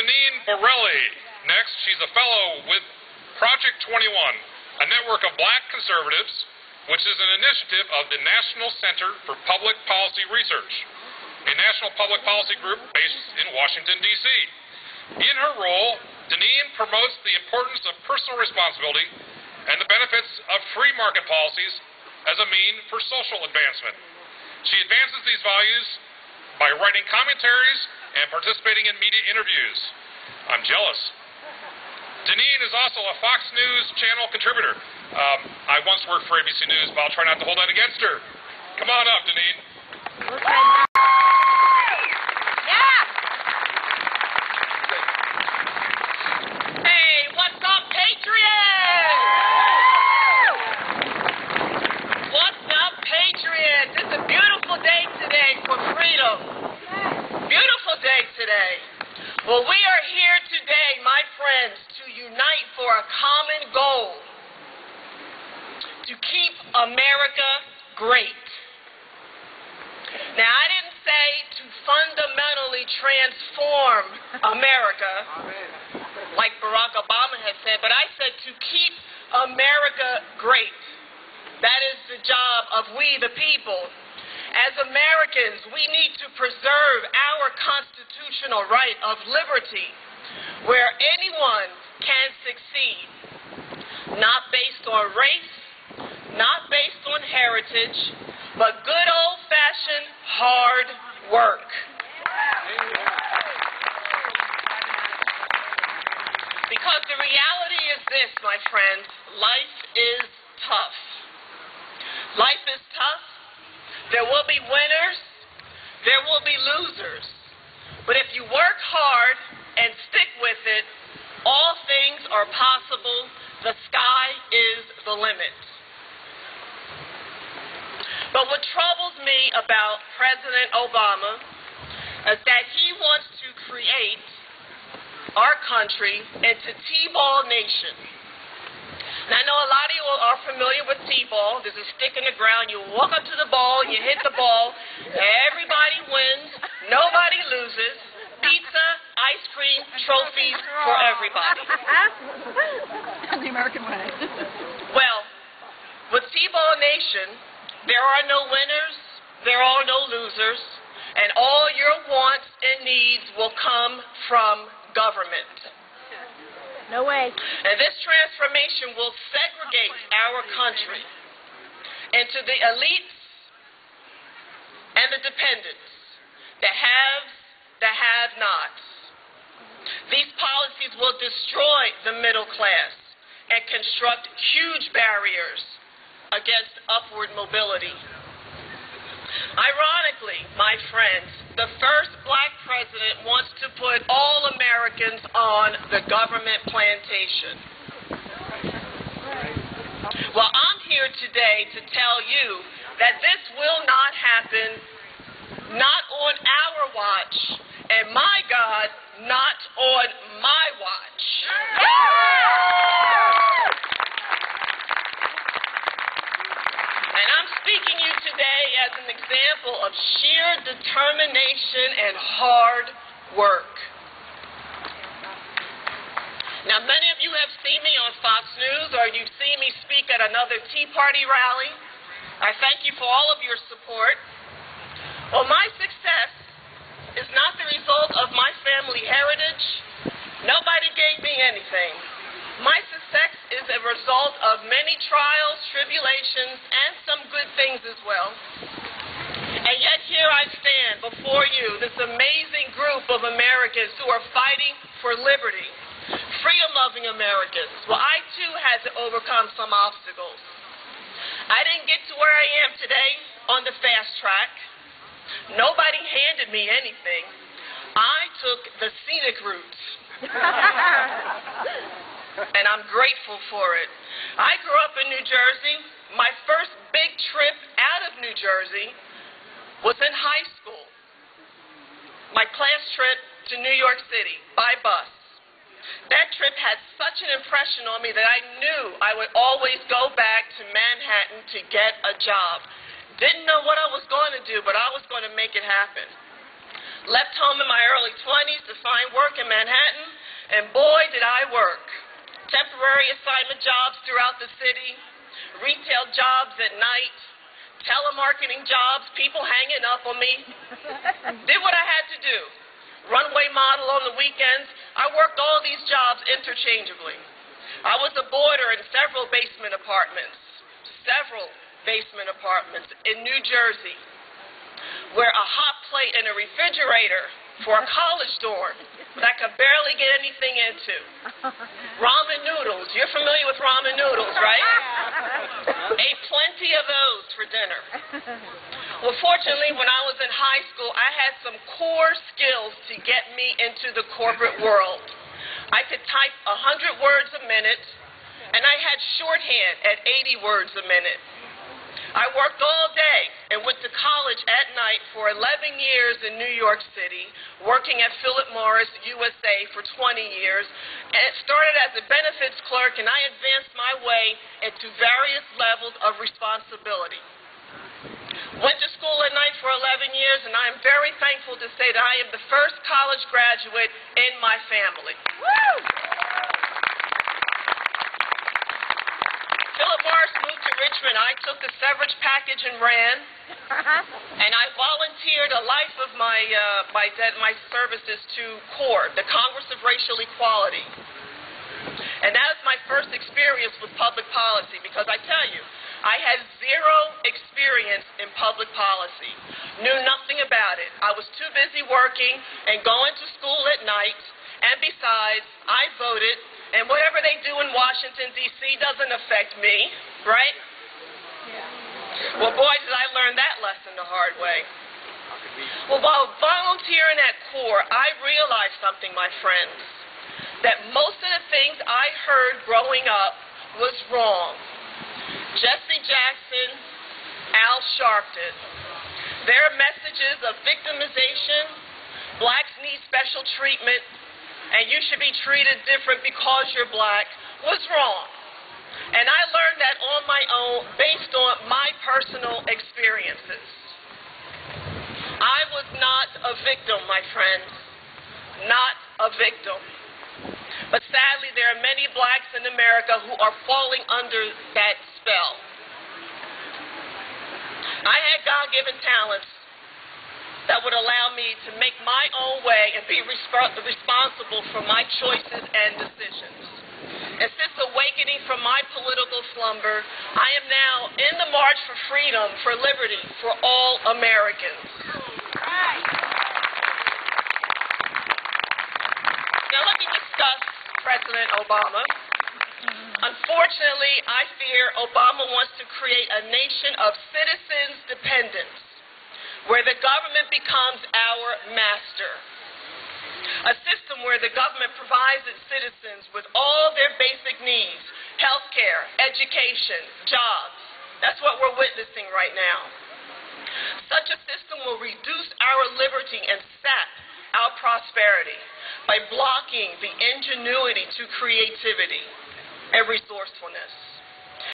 Deneen Borelli. Next, she's a fellow with Project 21, a network of black conservatives, which is an initiative of the National Center for Public Policy Research, a national public policy group based in Washington, D.C. In her role, Deneen promotes the importance of personal responsibility and the benefits of free market policies as a mean for social advancement. She advances these values by writing commentaries and participating in media interviews. I'm jealous. Deneen is also a Fox News channel contributor. I once worked for ABC News, but I'll try not to hold that against her. Come on up, Deneen. Yeah. Hey, what's up, Patriots? What's up, Patriots? It's a beautiful day today for freedom. Beautiful day today. Well, we are here today, my friends, to unite for a common goal: to keep America great. Now, I didn't say to fundamentally transform America, like Barack Obama has said, but I said to keep America great. That is the job of we, the people. As Americans, we need to preserve our constitutional right of liberty, where anyone can succeed, not based on race, not based on heritage, but good old-fashioned hard work. Because the reality is this, my friends: life is tough. Life is tough. There will be winners, there will be losers. But if you work hard and stick with it, all things are possible. The sky is the limit. But what troubles me about President Obama is that he wants to create our country into T-ball nation. Now, I know a lot of you are familiar with T-ball. There's a stick in the ground. You walk up to the ball, you hit the ball, everybody wins, nobody loses. Pizza, ice cream, trophies for everybody. The American way. Well, with T-ball nation, there are no winners, there are no losers, and all your wants and needs will come from government. No way. And this transformation will segregate our country into the elites and the dependents, the haves, the have-nots. These policies will destroy the middle class and construct huge barriers against upward mobility. Ironically, my friends, the first black president wants to put all Americans on the government plantation. Well, I'm here today to tell you that this will not happen, not on our watch, and my God, not on my watch. And I'm speaking to you today as an example of sheer determination and hard work. Now, many of you have seen me on Fox News, or you've seen me speak at another Tea Party rally. I thank you for all of your support. Well, my success is not the result of my family heritage. Nobody gave me anything. My success is a result of many trials, tribulations, and some good things as well. And yet here I stand before you, this amazing group of Americans who are fighting for liberty, freedom-loving Americans. Well, I too had to overcome some obstacles. I didn't get to where I am today on the fast track. Nobody handed me anything. I took the scenic route. And I'm grateful for it. I grew up in New Jersey. My first big trip out of New Jersey was in high school. My class trip to New York City by bus. That trip had such an impression on me that I knew I would always go back to Manhattan to get a job. Didn't know what I was going to do, but I was going to make it happen. Left home in my early 20s to find work in Manhattan, and boy, did I work. Temporary assignment jobs throughout the city, retail jobs at night, telemarketing jobs, people hanging up on me. Did what I had to do. Runway model on the weekends. I worked all these jobs interchangeably. I was a boarder in several basement apartments in New Jersey, where a hot plate and a refrigerator for a college dorm that I could barely get anything into. Ramen noodles. You're familiar with ramen noodles, right? Ate plenty of those for dinner. Well, fortunately, when I was in high school, I had some core skills to get me into the corporate world. I could type 100 words a minute, and I had shorthand at 80 words a minute. I worked all day and went to college at night for 11 years in New York City, working at Philip Morris USA for 20 years, and it started as a benefits clerk, and I advanced my way into various levels of responsibility. Went to school at night for 11 years, and I am very thankful to say that I am the first college graduate in my family. Woo! Philip Morris moved to Richmond. I took the severance package and ran, and I volunteered a life of my services to CORE, the Congress of Racial Equality. And that was my first experience with public policy, because I tell you, I had zero experience in public policy, knew nothing about it. I was too busy working and going to school at night, and besides, I voted, and whatever they do in Washington, D.C. doesn't affect me, right? Yeah. Well, boy, did I learn that lesson the hard way. Well, while volunteering at CORE, I realized something, my friends, that most of the things I heard growing up was wrong. Jesse Jackson, Al Sharpton, their messages of victimization, blacks need special treatment, and you should be treated different because you're black, was wrong. And I learned that on my own based on my personal experiences. I was not a victim, my friends, not a victim. But sadly, there are many blacks in America who are falling under that spell. I had God-given talents that would allow me to make my own way and be responsible for my choices and decisions. And since awakening from my political slumber, I am now in the march for freedom, for liberty, for all Americans. Now let me discuss President Obama. Unfortunately, I fear Obama wants to create a nation of citizens' dependence, where the government becomes our master. A system where the government provides its citizens with all their basic needs, health care, education, jobs. That's what we're witnessing right now. Such a system will reduce our liberty and sap our prosperity by blocking the ingenuity to creativity and resourcefulness.